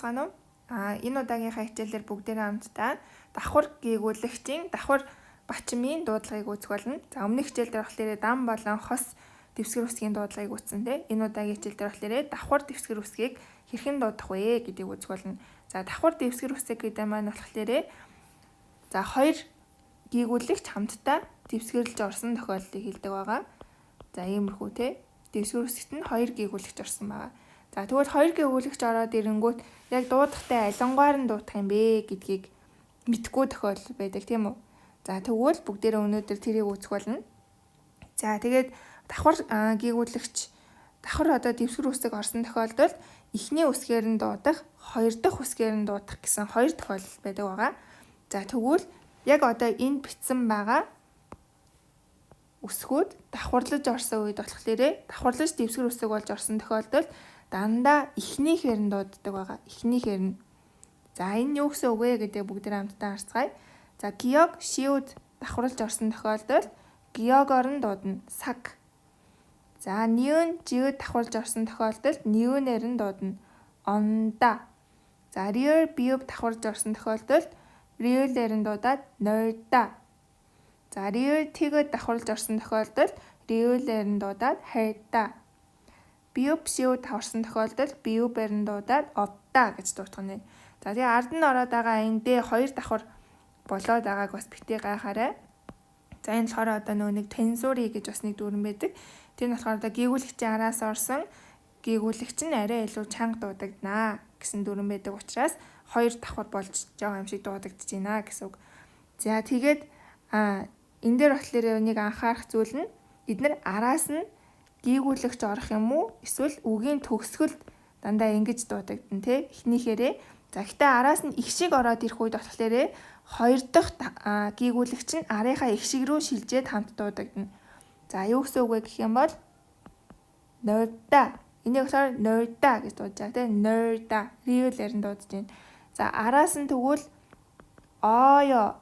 байна уу? Энэ удаагийнхаа хичээлээр бүгдээрээ хамтдаа давхар гээгүүлэгчийн давхар бачмын дуудлагыг үүсгэх болно. За өмнөх хичээл дээр болохоор дан болон хос дэвсгэр үсгийн дуудлагыг үүсгэн тэ. Энэ удаагийн хичээл дээр болохоор давхар дэвсгэр үсгийг хэрхэн дуудах вэ гэдгийг үүсгэх болно. За давхар дэвсгэр үсэг гэдэг маань болохоор за хоёр гээгүүлэгч хамтдаа дэвсгэрлж орсон тохиолдлыг хэлдэг байгаа. За иймэрхүү тэ. Дэвсгэр үсэгт нь хоёр гээгүүлэгч орсон байгаа. За тэгвэл хоёр гээгүүлэгч ороод ирэнгүүт яг дуудахтай алингаар нь дуудах юм бэ гэдгийг мэдгүй тохиолдол байдаг тийм үү. За тэгвэл бүгдээрээ өнөөдөр тэрийг үүсгэх болно. За тэгээд давхар гээгүүлэгч давхар одоо дэвсгэр үсэг орсон тохиолдолд эхний үсгээр нь дуудах, хоёр дахь үсгээр нь дуудах гэсэн хоёр тохиолдол байдаг байгаа. За тэгвэл яг одоо энд бичсэн байгаа үсгүүд давхарлаж орсон үед болохоор давхарлаж дэвсгэр үсэг болж орсон тохиолдолд дандаа эхнийхээр нь дууддаг байгаа. Эхнийхээр нь. За энэ юу гэсэн үг вэ гэдэг бүгдээр хамтдаа харцгаая. За геог шиуд давхарлаж орсон тохиолдолд геогоор нь дуудана. Саг. За ниун жиуд давхарлаж орсон тохиолдолд ниунээр нь дуудана. Онда. За риор биуд давхарлаж орсон тохиолдолд риолээр нь дуудаад нойда. За риор тигэд давхарлаж орсон тохиолдолд риолээр нь дуудаад хайда. Биуп шиуд давхарсан тохиолдолд биупээр нь дуудаад одда гэж дуудах нь. За тэгээ ард нь ороод байгаа энэ дэ хоёр давхар болоод байгааг бас битгий гайхаарай. За энэ болохоор одоо нэг тенсури гэж бас нэг дүрэн байдаг. Тэр нь болохоор одоо гээгүүлэгчийн араас орсон гээгүүлэгч нь арай илүү чанга дуудагдана гэсэн дүрэн байдаг учраас хоёр давхар болж байгаа юм шиг дуудагдаж байна гэсэн үг. За тэгээд энэ дээр болохоор нэг анхаарах зүйл нь эдгээр араас нь гээгүүлэгч орох юм уу? Эсвэл үгийн төгсгөлд дандаа ингэж дуудагдана тий. Эхнийхээрээ. За гэтээ араас нь их шиг ороод ирэх үед болохоор хоёр дахь гээгүүлэгч нь арийнхаа их шиг рүү шилжээд хамт дуудагдана. За юу гэсэн үг вэ гэх юм бол нойда. Энийг болохоор нойда гэж дуудаж байгаа тий. Нойда. Риолээр нь дуудаж байна. За араас нь тэгвэл оё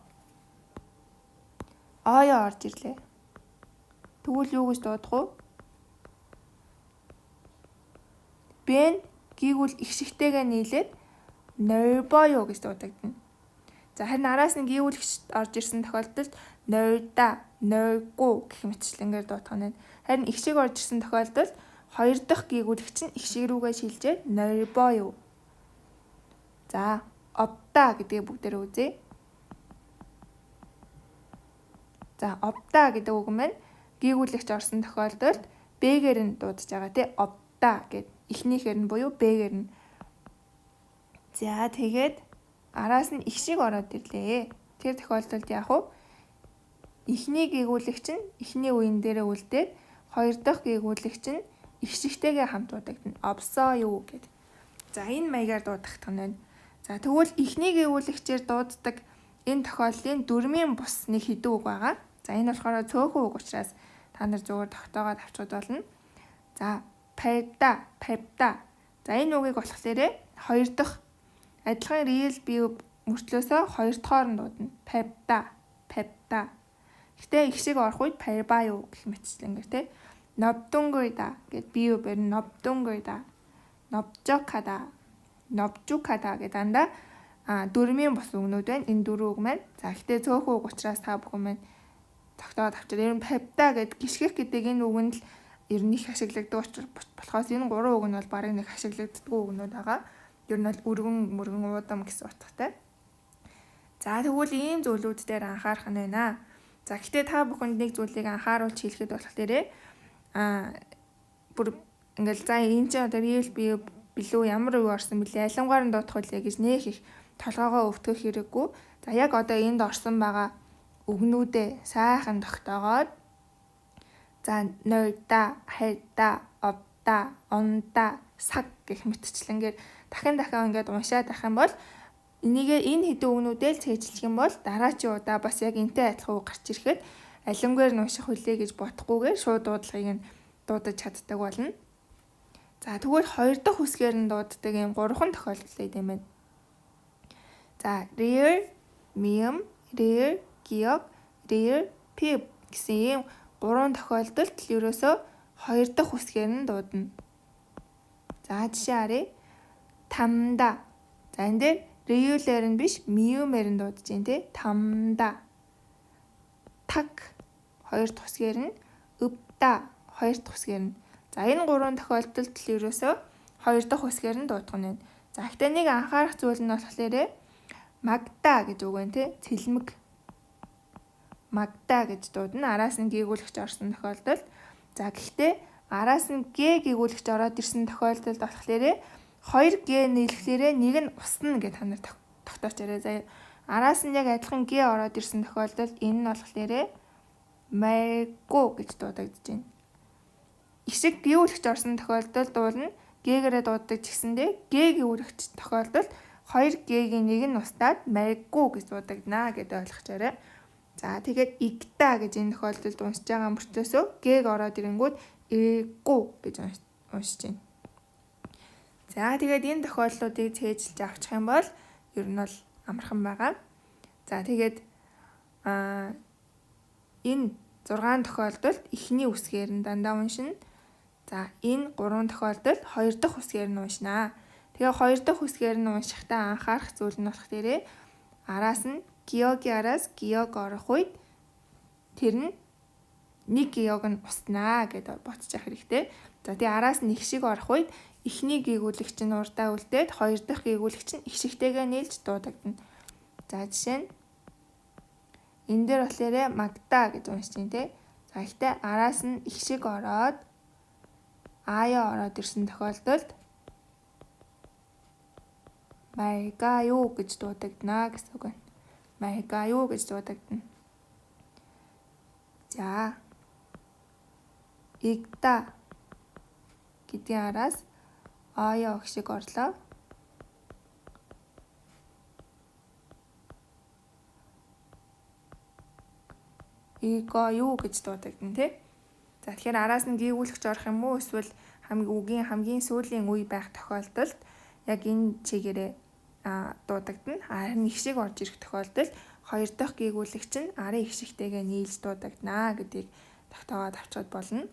орж ирлээ. Тэгвэл юу гэж дуудах вэ? Бэн гээгүүл их шигтэйгээ нийлээд нойбоё гэж дуудагдана. За харин араас нь гээгүүлэгч орж ирсэн тохиолдолд нойда, нойгу гэх мэтчлэнгээр дуудах нь. Харин их шиг орж ирсэн тохиолдолд хоёр дахь гээгүүлэгч нь их шиг рүүгээ шилжээд нойбоё. За обда гэдгийг бүгдээрээ үзье. За обда гэдэг үг маань гээгүүлэгч орсон тохиолдолд бэгээр нь дуудаж байгаа тий. Обда гэд эхнийхээр нь буюу бэгээр нь. За тэгээд араас нь их шиг ороод ирлээ. Тэр тохиолдолд яах вэ? Эхний гээгүүлэгч нь эхний үеийн дээрээ үлдээд хоёр дахь гээгүүлэгч нь их шигтэйгээ хамт дуудагдана. Обсоо юу гэд. За энэ маягаар дуудах нь байна. За тэгвэл эхний гээгүүлэгчээр дууддаг энэ тохиолдлын дөрмийн бус нэг хэдэн үг байгаа. За энэ болохоор цөөхөн үг учраас та нар зөвөр тогтоогоод авчуд болно. За пайда, павда. За энэ үгийг болохоор хоёр дахь адилхан риэл бие мөртлөөсөө хоёр дахоор нь дуудана. Павда, павда. Гэтэ их шиг орох үед пайбаа юу гэх мэтчлэнгээр тий. Новдунгойда гэд бие бэр новдунгойда. Новжокада, новжукада гэдэг дандаа дөрмийн бус үгнүүд байна. Энэ дөрвөн үг маань. За гэтээ цөөхөн үг учраас та бүхэн маань тогтоод авчираа. Ер нь павда гэд гიშгэх гэдэг энэ үгэнд л ер нь их ашиглагддаг болохоос энэ гурван үг нь бол барыг нэг ашиглагддаг үгнүүд байгаа. Ер нь бол өргөн мөргөн уудам гэсэн утгатай. За тэгвэл ийм зүйлүүд дээр анхаарах нь байна. За гэтээ та бүхэнд нэг зүйлийг анхааруулж хэлэхэд болохоор бүр ингээл за энэ чинь одоо real билүү ямар үе орсон бэлээ алингаар нь дуудах үлээ гэж нэх их толгоогоо өвтгөх хэрэггүй. За яг одоо энд орсон байгаа үгнүүдээ сайхан тогтоогоод за нойда, хайда, обда, онда, саг гэх мэтчлэнгээр дахин ингээд уншаад ах юм бол энэ хэдэн үгнүүдээ л цээжлэх юм бол дараачийн удаа бас яг энтэй адилхан үг гарч ирэхэд алингаар нь унших хүлээ гэж бодохгүйгээр шууд дуудлагыг нь дуудаж чаддаг болно. За тэгвэл хоёр дахь үсгээр нь дууддаг юм гурван тохиолдол байдаг юм байна. За rear, mium, rear, geog, rear, pib гэсэн ийм гурван тохиолдолд ерөөсөө хоёр дахь үсгээр нь дуудана. За жишээ харъя. Тамда, За энэ дээр regular нь биш, miumээр нь дуудаж байна тий. Тамда. Так хоёр дахь үсгээр нь, өвда хоёр дахь үсгээр нь. За энэ гурван тохиолдолд л ерөөсөө хоёр дахь үсгээр нь дуудах нь байна. За ихтэй нэг анхаарах зүйл нь болохоор магда гэж үг байна тий. Цэлмэг. Магда гэж дуудана. Араас нь гээгүүлэгч орсон тохиолдолд. За гэхдээ араас нь г гээгүүлэгч ороод ирсэн тохиолдолд болохоор 2 г нийлэхлээрээ нэг нь усна гэж та нар тогтооч яриа. За араас нь яг адилхан г ороод ирсэн тохиолдолд энэ нь болохоор майго гэж дуудагдаж байна. Ишиг гээгүүлэгч орсон тохиолдолд дуулна. Г-гээрээ дууддаг ч гэсэндээ г гээгүүлэгч тохиолдолд 2 г-гийн нэг нь устдаад майго гэж дуудагдана гэдээ ойлгочоорой. За тэгээд игта гэж энэ тохиолдолд уншиж байгаа мөртлөөсөө г-г ороод ирэнгүүт эго гэж уншиж байна. За тэгээд энэ тохиолдлуудыг цээжилж авчих юм бол ер нь бол амархан байгаа. За тэгээд энэ 6 тохиолдолд эхний үсгээр нь дандаа уншина. За энэ 3 тохиолдолд 2 дахь үсгээр нь уншина. Тэгээ 2 дахь үсгээр нь уншихдаа анхаарах зүйл нь болох дээрээ араас нь геогийн араас геог орох үед тэр нь нэг геог нь устнаа гэдээ бодчих хэрэгтэй. За тэгээ араас нь их шиг орох үед эхний гээгүүлэгч нь урдаа үлдээд хоёр дахь гээгүүлэгч нь их шигтэйгээ нийлж дуудагдана. За жишээ нь энэ дээр болохоор магда гэж уншиж байна те. За ихтэй араас нь их шиг ороод аяа ороод ирсэн тохиолдолд майгаю гэж дуудагдана гэсэн үг байна. Майгаю гэж дуудагдана. За игда гэдгийн араас аяа их шиг орлоо. Иго юу гэж дуудагдана тий. За тэгэхээр араас нь гээгүүлэгч орох юм уу эсвэл үгийн хамгийн сүүлийн үе байх тохиолдолд яг энэ чигээрээ дуудагдана. Харин их шиг орж ирэх тохиолдолд хоёр дахь гээгүүлэгч нь арын их шигтэйгээ нийлж дуудагдана гэдгийг тогтоогоод авчод болно.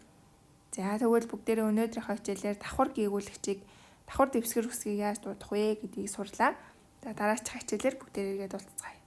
За тэгвэл бүгдээрээ өнөөдрийнхөө хичээлээр давхар гээгүүлэгчийг давхар дэвсгэр үсгийг яаж дуудах вэ гэдгийг сурлаа. За дараачих хичээлээр бүгдээрээ иргэд уулзцгаая.